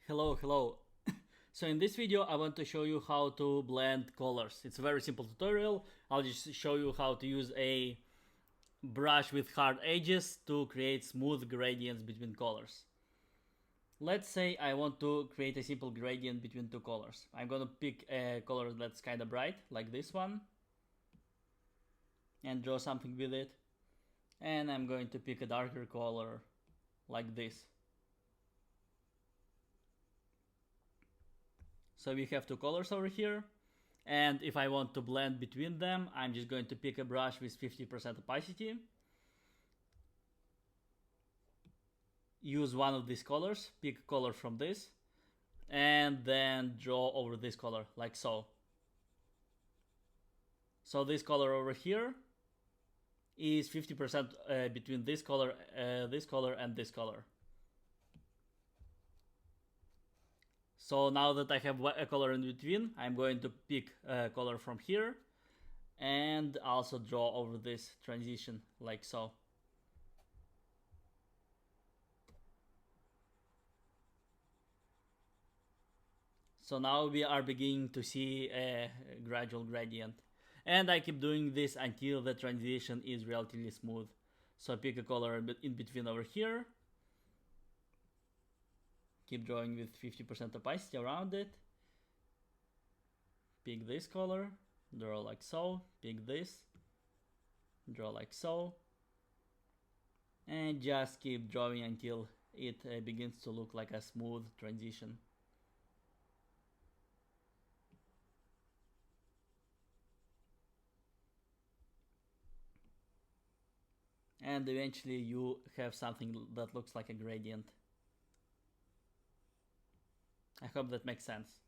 Hello. So in this video I want to show you how to blend colors. It's a very simple tutorial. I'll just show you how to use a brush with hard edges to create smooth gradients between colors. Let's say I want to create a simple gradient between two colors. I'm gonna pick a color that's kind of bright, like this one, and draw something with it. And I'm going to pick a darker color, like this. So we have two colors over here, and if I want to blend between them, I'm just going to pick a brush with 50% opacity, use one of these colors, pick a color from this, and then draw over this color, like so. So this color over here is 50% between this color, and this color. So now that I have a color in between, I'm going to pick a color from here and also draw over this transition, like so. So now we are beginning to see a gradual gradient. And I keep doing this until the transition is relatively smooth. So I pick a color in between over here. Keep drawing with 50% opacity around it. Pick this color, draw like so, pick this, draw like so. And just keep drawing until it begins to look like a smooth transition. And eventually you have something that looks like a gradient. I hope that makes sense.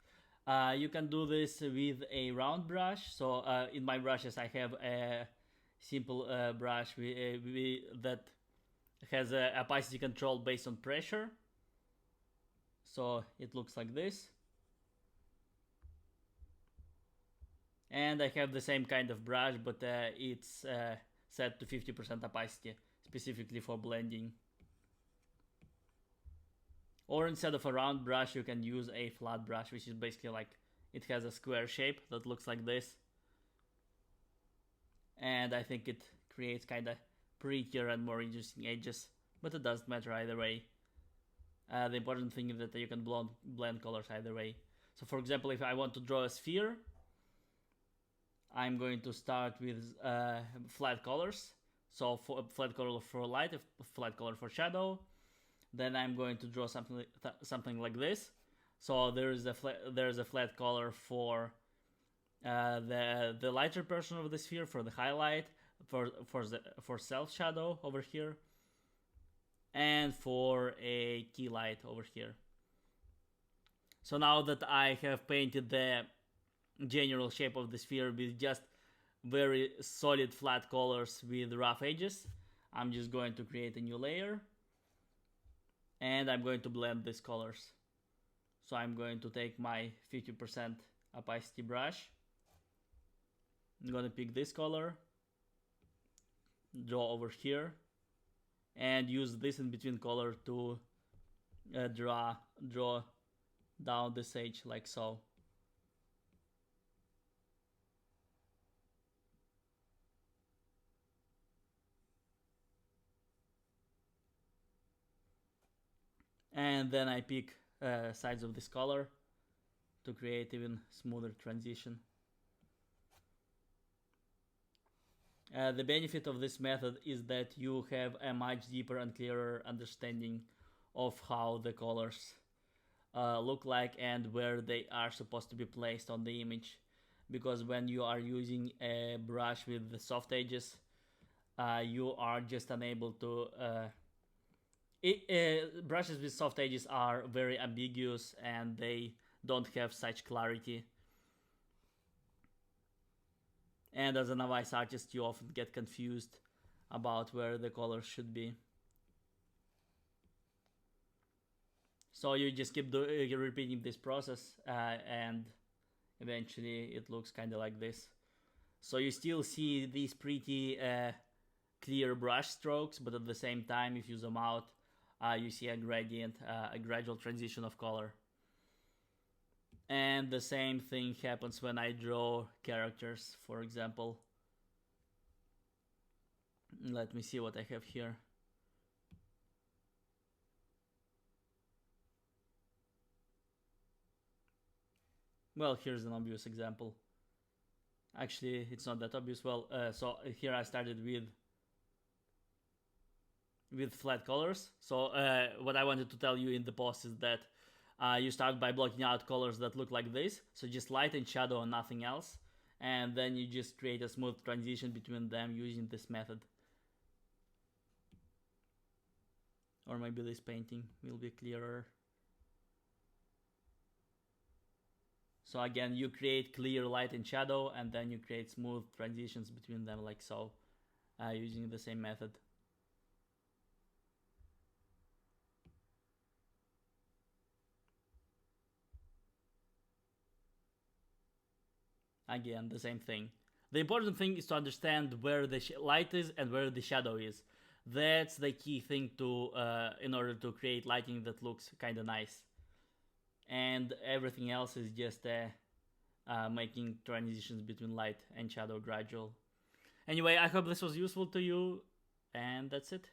You can do this with a round brush. So in my brushes I have a simple brush that has a opacity control based on pressure. So it looks like this. And I have the same kind of brush, but it's set to 50% opacity, specifically for blending. Or instead of a round brush, you can use a flat brush, which is basically like, it has a square shape that looks like this. And I think it creates kind of prettier and more interesting edges, but it doesn't matter either way. The important thing is that you can blend colors either way. So for example, if I want to draw a sphere, I'm going to start with flat colors. So for flat color for light, a flat color for shadow. Then I'm going to draw something like this. So there's a flat color for the lighter portion of the sphere, for the highlight, for self shadow over here, and for a key light over here. So now that I have painted the general shape of the sphere with just very solid flat colors with rough edges, I'm just going to create a new layer. And I'm going to blend these colors. So I'm going to take my 50% opacity brush. I'm going to pick this color, draw over here, and use this in between color to draw down this edge like so. And then I pick sides of this color to create even smoother transition. The benefit of this method is that you have a much deeper and clearer understanding of how the colors look like and where they are supposed to be placed on the image. Because when you are using a brush with the soft edges, you are just unable to brushes with soft edges are very ambiguous and they don't have such clarity. And as a novice artist, you often get confused about where the colors should be. So you just keep repeating this process and eventually it looks kind of like this. So you still see these pretty clear brush strokes, but at the same time, if you zoom out, you see a gradient, a gradual transition of color. And the same thing happens when I draw characters, for example. Let me see what I have here. Well, here's an obvious example. Actually, it's not that obvious. Well, so here I started with flat colors. So what I wanted to tell you in the post is that you start by blocking out colors that look like this. So just light and shadow and nothing else. And then you just create a smooth transition between them using this method. Or maybe this painting will be clearer. So again, you create clear light and shadow, and then you create smooth transitions between them like so, using the same method. Again, the same thing. The important thing is to understand where the light is and where the shadow is. That's the key thing to in order to create lighting that looks kind of nice. And everything else is just making transitions between light and shadow gradual. Anyway, I hope this was useful to you, and that's it.